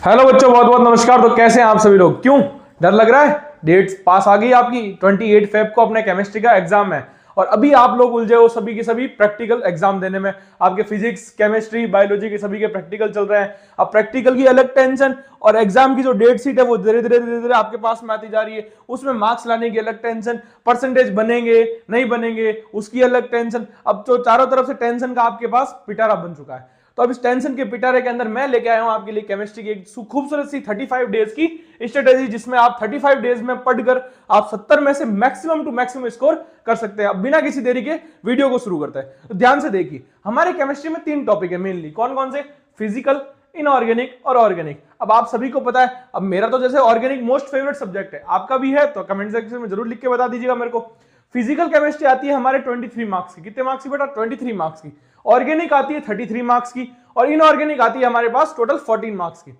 Hello बच्चों, बहुत बहुत नमस्कार। तो कैसे हैं आप सभी लोग? क्यों डर लग रहा है? डेट्स पास आ गई आपकी। 28 फेब को अपने केमिस्ट्री का एग्जाम है और अभी आप लोग उलझे हो सभी के सभी प्रैक्टिकल एग्जाम देने में। आपके फिजिक्स, केमिस्ट्री, बायोलॉजी के सभी के प्रैक्टिकल चल रहे हैं। अब प्रैक्टिकल की अलग टेंशन और एग्जाम की जो डेट शीट है वो धीरे धीरे आपके पास में आती जा रही है। उसमें मार्क्स लाने की अलग टेंशन, परसेंटेज बनेंगे नहीं बनेंगे उसकी अलग टेंशन। अब तो चारों तरफ से टेंशन का आपके पास पिटारा बन चुका है। तो अब इस टेंशन के पिटारे के अंदर मैं लेके आया हूं आपके लिए केमिस्ट्री की एक खूबसूरत सी 35 डेज की स्ट्रेटेजी, जिसमें आप 35 डेज में पढ़कर आप 70 में से मैक्सिमम टू मैक्सिमम स्कोर कर सकते हैं। अब बिना किसी देरी के वीडियो को शुरू करते हैं। तो ध्यान से देखिए, हमारे केमिस्ट्री में 3 टॉपिक है मेनली। कौन कौन से? फिजिकल, इनऑर्गेनिक और ऑर्गेनिक। अब आप सभी को पता है, अब मेरा तो जैसे ऑर्गेनिक मोस्ट फेवरेट सब्जेक्ट है, आपका भी है तो कमेंट सेक्शन में जरूर लिख के बता दीजिएगा मेरे को। फिजिकल केमिस्ट्री आती है हमारे 23 मार्क्स की। कितने मार्क्स की बेटा? 23 मार्क्स की। ऑर्गेनिक आती है 33 मार्क्स की और इनऑर्गेनिक आती है हमारे पास टोटल 14 मार्क्स की।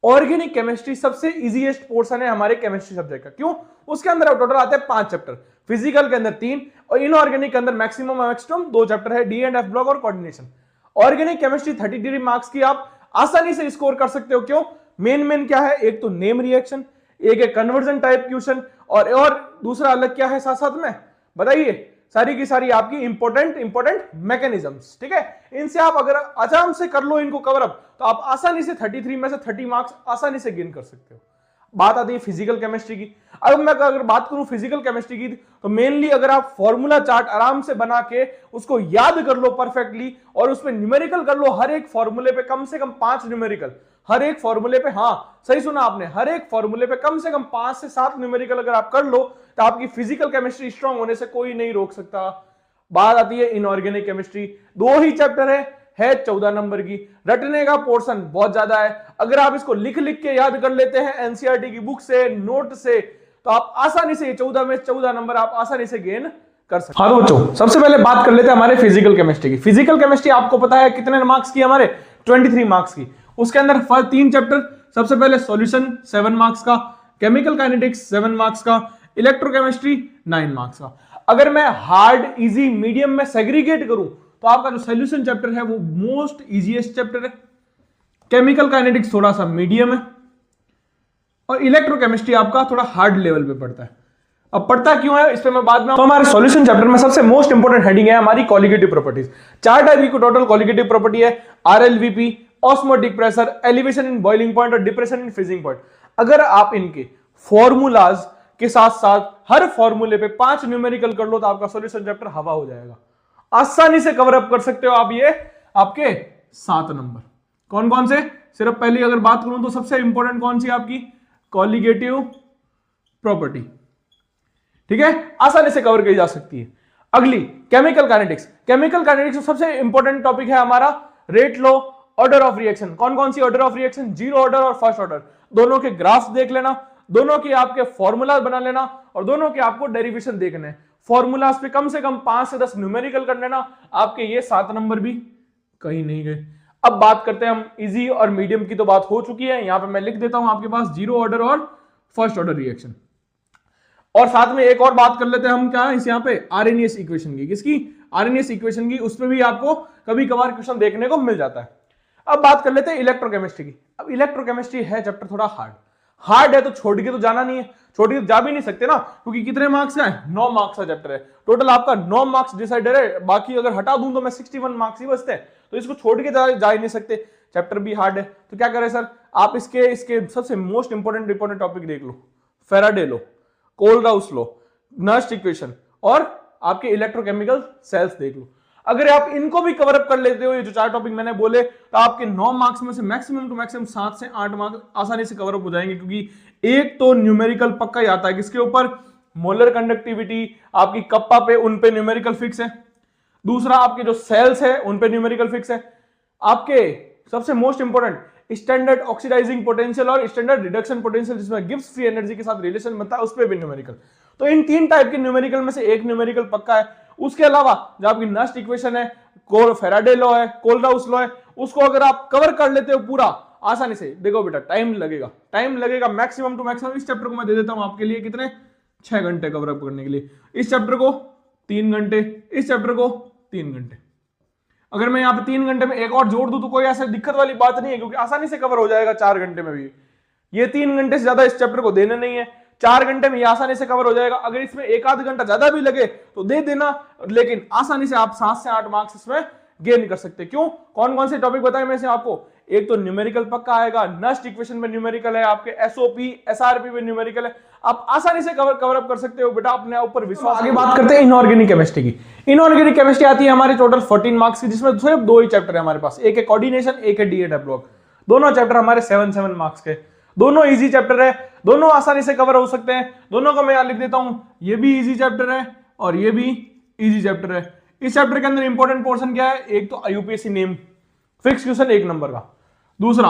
ऑर्गेनिक केमिस्ट्री सबसे इजीएस्ट पोर्शन है हमारे केमिस्ट्री सब्जेक्ट का। क्यों? उसके अंदर टोटल आते हैं 5 चैप्टर, फिजिकल के अंदर 3 और इनऑर्गेनिक के अंदर मैक्सिमम 2 चैप्टर है, डी एंड एफ ब्लॉक और कोऑर्डिनेशन। ऑर्गेनिक केमिस्ट्री 33 मार्क्स की आप आसानी से स्कोर कर सकते हो। क्यों? मेन क्या है? एक तो नेम रिएक्शन, एक है कन्वर्जन टाइप क्वेश्चन और दूसरा अलग क्या है साथ साथ में बताइए? सारी की सारी आपकी इंपॉर्टेंट मैकेनिज्म्स। ठीक है, इनसे आप अगर आराम से कर लो इनको कवर अप तो आप आसानी से 33 में से 30 मार्क्स आसानी से गेन कर सकते हो। बात आती है फिजिकल केमिस्ट्री की। अब मैं अगर बात करूं फिजिकल केमिस्ट्री की तो मेनली अगर आप फॉर्मूला चार्ट आराम से बना के उसको याद कर लो परफेक्टली और उसमें न्यूमेरिकल कर लो, हर एक फॉर्मूले पे कम से कम 5 न्यूमेरिकल, हर एक फॉर्मूले पे, हाँ सही सुना आपने, हर एक फॉर्मूले पे कम से कम 5 से 7 न्यूमेरिकल अगर आप कर लो तो आपकी फिजिकल केमिस्ट्री स्ट्रांग होने से कोई नहीं रोक सकता। बात आती है इनऑर्गेनिक केमिस्ट्री। 2 ही चैप्टर है 14 नंबर की। रटने का पोर्शन बहुत ज्यादा है। अगर आप इसको लिख लिख के याद कर लेते हैं एनसीईआरटी की बुक से, नोट से, तो आप आसानी से 14 में 14 नंबर आप आसानी से गेन कर सकते हैं। हाँ तो बच्चों, सबसे पहले बात कर लेते हैं हमारे फिजिकल केमिस्ट्री की। फिजिकल केमिस्ट्री आपको पता है कितने मार्क्स की? हमारे 23 मार्क्स की। उसके अंदर 3 चैप्टर। सबसे पहले सॉल्यूशन 7 मार्क्स का, केमिकल काइनेटिक्स 7 मार्क्स का, इलेक्ट्रोकेमिस्ट्री 9 मार्क्स का। अगर मैं हार्ड, इजी, मीडियम में सेग्रीगेट करूं तो आपका जो सॉल्यूशन चैप्टर है वो मोस्ट इजीएस्ट चैप्टर है, केमिकल काइनेटिक्स थोड़ा सा मीडियम है और इलेक्ट्रोकेमिस्ट्री आपका थोड़ा हार्ड लेवल पे पड़ता है। अब पढ़ता क्यों है इस पे मैं बाद में। तो हमारे सॉल्यूशन चैप्टर में सबसे मोस्ट इंपोर्टेंट हेडिंग है हमारी कॉलिगेटिव प्रॉपर्टीज। 4 टाइप की टोटल कॉलिगेटिव प्रॉपर्टी है, RLVP, osmotic pressure, elevation in boiling point और डिप्रेशन इन फ्रीजिंग पॉइंट। अगर आप इनके फॉर्मूलाज के साथ साथ हर फॉर्मूले पे 5 न्यूमेरिकल कर लो तो आपका सॉल्यूशन चैप्टर हवा हो जाएगा। आसानी से कवर अप कर सकते हो आप ये आपके 7 नंबर। कौन कौन से? सिर्फ पहली अगर बात करूं तो सबसे इंपॉर्टेंट कौन सी आपकी? Colligative property. ठीक है, आसानी से कवर की जा सकती है। अगली केमिकल काइनेटिक्स। केमिकल काइनेटिक्स सबसे इंपॉर्टेंट टॉपिक है हमारा rate law, order of reaction. कौन कौन सी ऑर्डर ऑफ रिएक्शन? 0 ऑर्डर और फर्स्ट ऑर्डर। दोनों के ग्राफ्स देख लेना, दोनों के आपके फॉर्मूला बना लेना और दोनों के आपको डेरिवेशन देखने। फॉर्मूलाज पे कम से कम 5 से 10 न्यूमेरिकल कर लेना, आपके ये 7 नंबर भी कहीं नहीं गए। अब बात करते हैं हम इजी और मीडियम की। तो बात हो चुकी है, यहां पे मैं लिख देता हूं आपके पास 0 ऑर्डर और फर्स्ट ऑर्डर रिएक्शन। और साथ में एक और बात कर लेते हैं हम, क्या इस यहाँ पे आरएनएस इक्वेशन की। किसकी? आरएनएस इक्वेशन की। उसमें भी आपको कभी कभार क्वेश्चन देखने को मिल जाता है। अब बात कर लेते हैं इलेक्ट्रोकेमिस्ट्री की। अब इलेक्ट्रोकेमिस्ट्री है चैप्टर थोड़ा हार्ड है तो छोड़ के तो जाना नहीं है, छोड़ के तो जा भी नहीं सकते ना, क्योंकि कितने मार्क्स का है? 9 मार्क्स का चैप्टर है। टोटल आपका 9 मार्क्स डिसाइडेड है। बाकी अगर हटा दूं तो मैं 61 मार्क्स ही बचते हैं, तो इसको छोड़ के जा ही नहीं सकते। चैप्टर भी हार्ड है तो क्या करें सर, आप इसके सबसे मोस्ट इंपोर्टेंट टॉपिक देख लो, Faraday law, Kohlrausch law, Nernst equation और आपके इलेक्ट्रोकेमिकल सेल्स देख लो। अगर आप इनको भी कवर अप कर लेते हो, ये जो 4 टॉपिक मैंने बोले, तो आपके 9 मार्क्स में से मैक्सिमम टू मैक्सिमम 7 से 8 मार्क्स आसानी से कवर अप हो जाएंगे। क्योंकि एक तो न्यूमेरिकल पक्का ही आता है, किसके ऊपर? मोलर कंडक्टिविटी, आपकी कप्पा पे, उन पे न्यूमेरिकल फिक्स है। दूसरा आपके जो सेल्स है उन पे न्यूमेरिकल फिक्स है। आपके सबसे most important standard oxidising potential और स्टैंडर्ड रिडक्शन पोटेंशियल, जिसमें गिब्स फ्री एनर्जी के साथ रिलेशन बनता है, उस पे भी न्यूमेरिकल। तो इन 3 टाइप के न्यूमेरिकल में से एक न्यूमेरिकल पक्का है। उसके अलावा जो आपकी नर्स्ट इक्वेशन है, फेराडे लॉ है, कोलराउस लॉ है, उसको अगर आप कवर कर लेते हो पूरा आसानी से, देखो बेटा टाइम लगेगा मैक्सिमम टू मैक्सिमम। इस चैप्टर को मैं दे देता हूं आपके लिए कितने? 6 घंटे कवर अप करने के लिए। इस चैप्टर को 3 घंटे, इस चैप्टर को 3 घंटे। अगर मैं यहाँ पे 3 घंटे में एक और जोड़ दूं तो कोई ऐसे दिक्कत वाली बात नहीं है, क्योंकि आसानी से कवर हो जाएगा 4 घंटे में भी। ये 3 घंटे से ज्यादा इस चैप्टर को देने नहीं है, 4 घंटे में ये आसानी से कवर हो जाएगा। अगर इसमें एक आध घंटा ज्यादा भी लगे तो दे देना, लेकिन आसानी से आप 7 से 8 मार्क्स इसमें गेन कर सकते हैं। क्यों? कौन कौन से टॉपिक बताए मैं से आपको? एक तो न्यूमेरिकल पक्का आएगा, नस्ट इक्वेशन में न्यूमेरिकल है, आपके एसओपी एसआरपी में न्यूमेरिकल है, आप आसानी से कवर अप कर सकते हो बेटा, अपने ऊपर विश्वास। आगे बात करते हैं इनऑर्गेनिक केमिस्ट्री की। इनऑर्गेनिक केमिस्ट्री आती है हमारी टोटल 14 मार्क्स की, जिसमें सिर्फ 2 ही चैप्टर है हमारे पास, एक है कोऑर्डिनेशन, एक है डीएनए ब्लॉक। दोनों चैप्टर हमारे 7 मार्क्स के, दोनों इजी चैप्टर है, दोनों आसानी से कवर हो सकते हैं। दोनों को मैं यहां लिख देता हूं, ये भी इजी चैप्टर है और ये भी इजी चैप्टर है। इस चैप्टर के अंदर इंपॉर्टेंट पोर्शन क्या है? एक तो UPSC name fix question 1 number का, दूसरा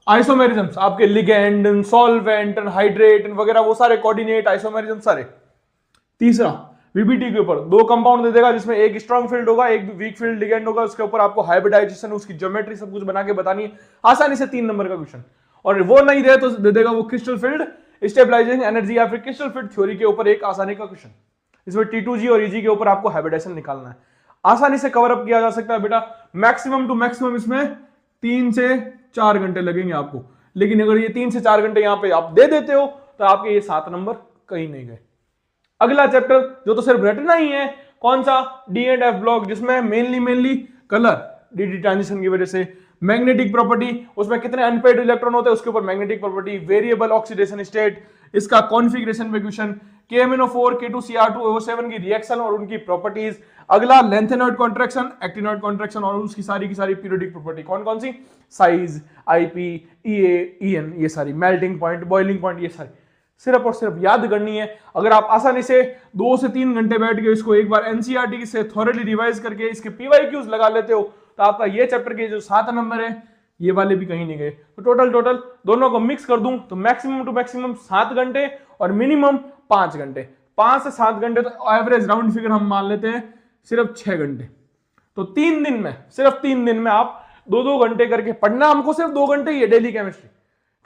आइसोमेरिज्म्स, आपके लिगेंड, सॉल्वेंट, हाइड्रेट वगैरह वो सारे, कोऑर्डिनेट, आइसोमेरिज्म सारे। तीसरा वीबीटी के ऊपर 2 कंपाउंड दे देगा, जिसमें एक स्ट्रॉन्ग फील्ड होगा, एक वीक फील्ड लिगेंड होगा, उसके ऊपर आपको हाइब्रिडाइजेशन, उसकी ज्योमेट्री सब कुछ बना के बतानी है, आसानी से 3 नंबर का क्वेश्चन। और वो नहीं दे तो दे देगा वो क्रिस्टल फील्ड स्टेबलाइजिंग एनर्जी या फिर क्रिस्टल फील्ड थ्योरी के ऊपर एक आसानी का क्वेश्चन। इसमें T2G और EG के ऊपर आपको हाइब्रिडाइजेशन निकालना है, आसानी से कवर अप किया जा सकता है बेटा। मैक्सिमम टू मैक्सिमम इसमें 3 से 4 घंटे लगेंगे आपको, लेकिन अगर ये 3 से 4 घंटे यहाँ पे आप दे देते हो तो आपके ये 7 नंबर कहीं नहीं गए। अगला चैप्टर जो तो सिर्फ रटना ही है, कौन सा? डी एंड एफ ब्लॉक, जिसमें मेनली कलर डीडी ट्रांजिशन की वजह से, मैग्नेटिक प्रॉपर्टी, उसमें कितने अनपेड इलेक्ट्रॉन होते हैं उसके ऊपर magnetic property, variable oxidation state, इसका कॉन्फ़िगरेशन में क्वेश्चन, KMnO4 K2Cr2O7 की रिएक्शन और उनकी प्रॉपर्टीज। अगला लेंथेनॉइड कॉन्ट्रैक्शन, एक्टिनॉइड कॉन्ट्रैक्शन और उसकी सारी की सारी पीरियोडिक प्रॉपर्टी, कौन कौन सी? साइज, आईपी, ईए, ईएन, ये सारी, मेल्टिंग पॉइंट, बॉइलिंग पॉइंट, ये सारी सिर्फ और सिर्फ याद करनी है। अगर आप आसानी से 2 से 3 घंटे बैठ के इसको एक बार एनसीईआरटी से थॉरली रिवाइज करके इसके पीवाईक्यूज लगा लेते हो तो आपका ये चैप्टर के जो 7 नंबर है ये वाले भी कहीं नहीं गए। तो टोटल दोनों को मिक्स कर दूं तो मैक्सिमम टू मैक्सिमम 7 घंटे और मिनिमम 5 घंटे, 5 से 7 घंटे, तो एवरेज राउंड फिगर हम मान लेते हैं सिर्फ 6 घंटे। तो 3 दिन में, सिर्फ 3 दिन में आप 2-2 घंटे करके पढ़ना, हमको सिर्फ 2 घंटे ही है डेली केमिस्ट्री,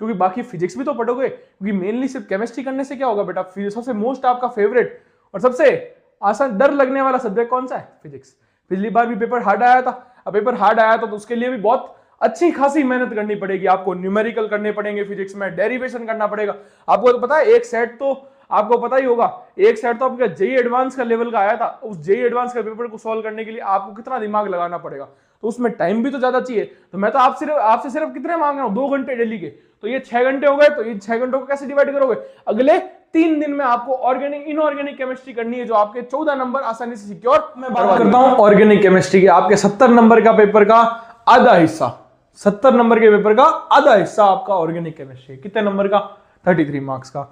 क्योंकि बाकी फिजिक्स भी तो पढ़ोगे, क्योंकि मेनली सिर्फ केमिस्ट्री करने से क्या होगा बेटा? सबसे मोस्ट आपका फेवरेट और सबसे आसान डर लगने वाला सब्जेक्ट कौन सा है? फिजिक्स। पिछली बार भी पेपर हार्ड आया था, अब पेपर हार्ड आया तो उसके लिए भी बहुत अच्छी खासी मेहनत करनी पड़ेगी आपको, न्यूमेरिकल करने पड़ेंगे फिजिक्स में, डेरिवेशन करना पड़ेगा। आपको तो पता है एक सेट तो आपको पता ही होगा, एक सेट तो आपका जेई एडवांस का लेवल का आया था, उस जेई एडवांस का पेपर को सॉल्व करने के लिए आपको कितना दिमाग लगाना पड़ेगा, तो उसमें टाइम भी तो ज्यादा चाहिए। तो मैं तो आपसे सिर्फ कितने मांग रहा हूं? 2 घंटे डेली के, तो ये 6 घंटे हो गए, तो ये 6 घंटों को कैसे डिवाइड करोगे? अगले 3 दिन में आपको ऑर्गेनिक इनऑर्गेनिक केमिस्ट्री करनी है, जो आपके 14 नंबर आसानी से सिक्योर। मैं बात करता हूं ऑर्गेनिक केमिस्ट्री के, आपके 70 नंबर का पेपर का आधा हिस्सा, 70 नंबर के पेपर का आधा हिस्सा आपका ऑर्गेनिक केमिस्ट्री। कितने नंबर का? 33 मार्क्स का।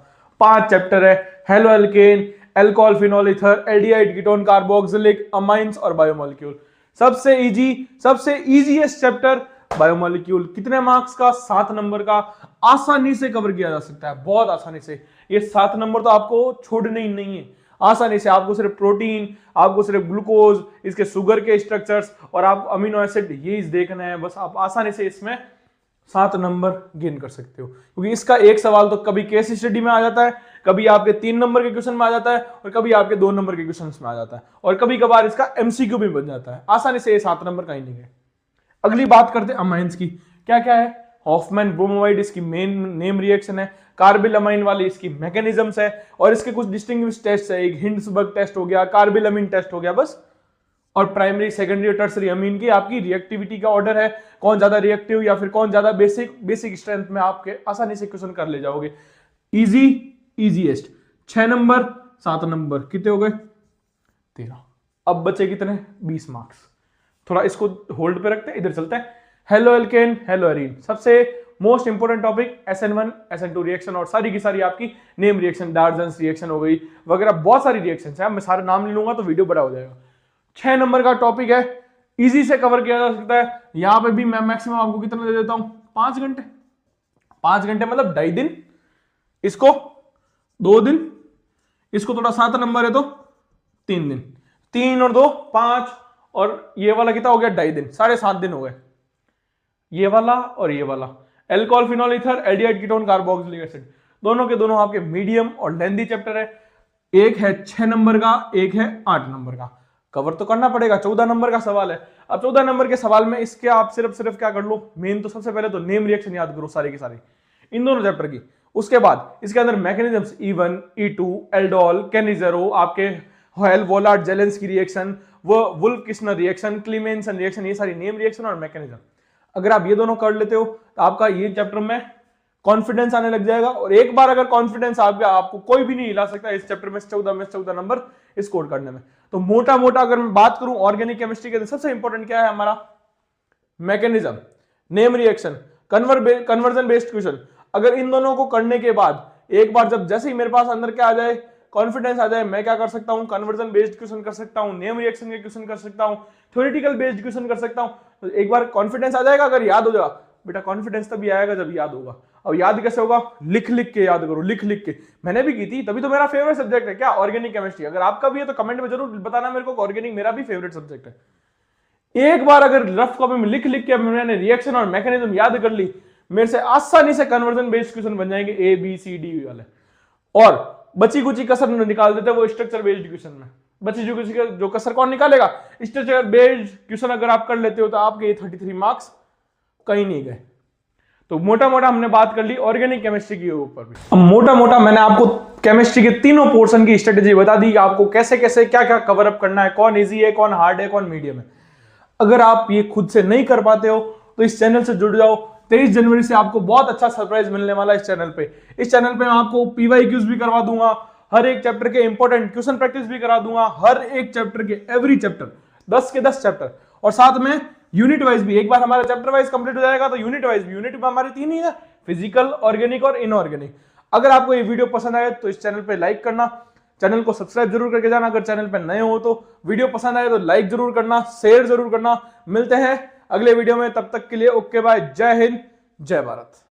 5 चैप्टर है, halo alkane, alcohol, phenol, ether, aldehyde, ketone, carboxylic, amines और बायोमोलिक्यूल। सबसे इजीएस्ट चैप्टर बायोमोलिक्यूल। कितने मार्क्स का? 7 नंबर का। आसानी से कवर किया जा सकता है, बहुत आसानी से। ये 7 नंबर तो आपको छोड़ने ही नहीं है, आसानी से। आपको सिर्फ प्रोटीन, आपको सिर्फ ग्लूकोज, इसके शुगर के स्ट्रक्चर्स और आपको अमीनो एसिड ये देखना है, बस आप आसानी से इसमें 7 नंबर गेन कर सकते हो। क्योंकि इसका एक सवाल तो कभी केस स्टडी में आ जाता है, कभी आपके 3 नंबर के क्वेश्चन में आ जाता है और कभी आपके 2 नंबर के क्वेश्चन में आ जाता है, और कभी कभार इसका एमसीक्यू भी बन जाता है। आसानी से ये 7 नंबर कहीं नहीं है। अगली बात करते हैं अमाइंस की। क्या क्या है? हॉफमैन ब्रोमोवाइड इसकी मेन नेम रिएक्शन है, कार्बिल अमाइन वाली इसकी मैकेनिज्म्स है, और इसके कुछ डिस्टिंग्विश टेस्ट है, एक हिंड्सबर्ग टेस्ट हो गया, कार्बिल अमीन टेस्ट हो गया, बस। और प्राइमरी, सेकेंडरी और टर्सरी अमीन की आपकी रिएक्टिविटी का ऑर्डर है, कौन ज्यादा रिएक्टिव या फिर कौन ज्यादा बेसिक स्ट्रेंथ में, आपके आसानी से क्वेश्चन कर ले जाओगे। इजीएस्ट 6 नंबर, 7 नंबर, कितने हो गए? 13। अब बचे कितने? 20 मार्क्स। थोड़ा इसको होल्ड पे रखते हैं, इधर चलते हैं। हेलो एल्केन, हेलो एरीन, सबसे most important topic SN1 SN2 reaction और सारी की सारी आपकी नेम रिएक्शन, डार्जन्स रिएक्शन हो गई वगैरह, बहुत सारी रिएक्शंस हैं। मैं सारे नाम ले लूंगा तो वीडियो बड़ा हो जाएगा। 6 नंबर का टॉपिक है, इजी से कवर किया जा सकता है। यहां पे भी मैं मैक्सिमम आपको कितना दे देता हूं? 5 घंटे। 5 घंटे मतलब 2.5 दिन, इसको 2 दिन, इसको थोड़ा 7 नंबर है तो 3 दिन, 3 और 2 5, और ये वाला कितना हो गया? 2.5 दिन, 7.5 दिन हो गए। ये वाला और ये वाला, alcohol, phenol, ether, aldehyde, ketone, carboxylic acid, दोनों के दोनों आपके मीडियम और लेंथी चैप्टर है। एक है 6 नंबर का, एक है 8 नंबर का। कवर तो करना पड़ेगा, 14 नंबर का सवाल है। अब 14 नंबर के सवाल में इसके आप सिर्फ क्या कर लो, मेन तो सबसे पहले तो नेम रिएक्शन याद करो सारी की सारी इन दोनों चैप्टर की। उसके बाद इसके अंदर मैकेनिज्म्स E1, E2, एल्डोल, केनिजेरो, आपके हॉयल वोलार्ड जेलेंस्की रिएक्शन, वो वुल्फ किस्नर रिएक्शन, क्लीमेंसन रिएक्शन, ये सारी नेम रिएक्शन और मैकेनिज्म। अगर आप ये दोनों कर लेते हो तो आपका ये चैप्टर में कॉन्फिडेंस आने लग जाएगा। और एक बार अगर कॉन्फिडेंस आ गया, आपको कोई भी नहीं हिला सकता इस चैप्टर में 14 नंबर स्कोर करने में। तो मोटा मोटा अगर मैं बात करूं ऑर्गेनिक केमिस्ट्री के, तो सबसे इंपॉर्टेंट क्या है हमारा, mechanism, name reaction, conversion based question. अगर इन दोनों को करने के बाद एक बार जब जैसे ही मेरे पास अंदर क्या आ जाए, कॉन्फिडेंस आ जाए, मैं क्या कर सकता हूं, कन्वर्जन बेस्ड क्वेश्चन कर सकता हूं, नेम रिएक्शन के क्वेश्चन कर सकता हूं, थ्योरेटिकल बेस्ड क्वेश्चन कर सकता हूं। तो एक बार कॉन्फिडेंस आ जाएगा, अगर याद हो जाएगा बेटा, कॉन्फिडेंस तभी आएगा जब याद होगा। अब याद कैसे होगा, लिख लिख के याद करो, लिख लिख के। मैंने भी की थी, तभी तो मेरा फेवरेट सब्जेक्ट है क्या, ऑर्गेनिक केमिस्ट्री। अगर आपका भी है तो कमेंट में जरूर बताना मेरे को, ऑर्गेनिक मेरा भी फेवरेट सब्जेक्ट है। एक बार अगर रफ कॉपी में लिख लिख के मैंने रिएक्शन और मैकेनिज्म याद कर ली, मेरे से आसानी से कन्वर्जन बेस्ड क्वेश्चन बन जाएंगे A B C D वाले। और बची कुची कसर निकाल देते हैं वो स्ट्रक्चर बेस्ड क्वेश्चन में। बची कुची जो कसर कौन निकालेगा, स्ट्रक्चर बेस्ड क्वेश्चन अगर आप कर लेते हो तो आपके 33 मार्क्स कहीं नहीं गए। तो मोटा मोटा हमने बात कर ली ऑर्गेनिक केमिस्ट्री के ऊपर भी। अब मोटा मोटा मैंने आपको केमिस्ट्री के तीनों पोर्शन की स्ट्रेटेजी बता दी, आपको कैसे कैसे क्या क्या कवर अप करना है, कौन इजी है, कौन हार्ड है, कौन मीडियम है। अगर आप ये खुद से नहीं कर पाते हो तो इस चैनल से जुड़ जाओ। 23 जनवरी से आपको बहुत अच्छा सरप्राइज मिलने वाला है इस चैनल पे। इस चैनल पे मैं आपको PYQs भी करवा दूंगा, हर एक चैप्टर के इंपॉर्टेंट क्वेश्चन प्रैक्टिस भी करा दूंगा, हर एक चैप्टर के एवरी चैप्टर 10 के 10 चैप्टर, और साथ में यूनिट वाइज भी। एक बार हमारा चैप्टर वाइज कंप्लीट हो जाएगा तो यूनिट वाइज भी, यूनिट में हमारे 3 ही है, फिजिकल, ऑर्गेनिक और इनऑर्गेनिक। अगर आपको ये वीडियो पसंद आए तो इस चैनल पे लाइक करना, चैनल को सब्सक्राइब जरूर करके जाना। अगर चैनल पे नए हो तो वीडियो पसंद आए तो लाइक जरूर करना, शेयर जरूर करना। मिलते हैं अगले वीडियो में, तब तक के लिए ओके बाय, जय हिंद, जय भारत।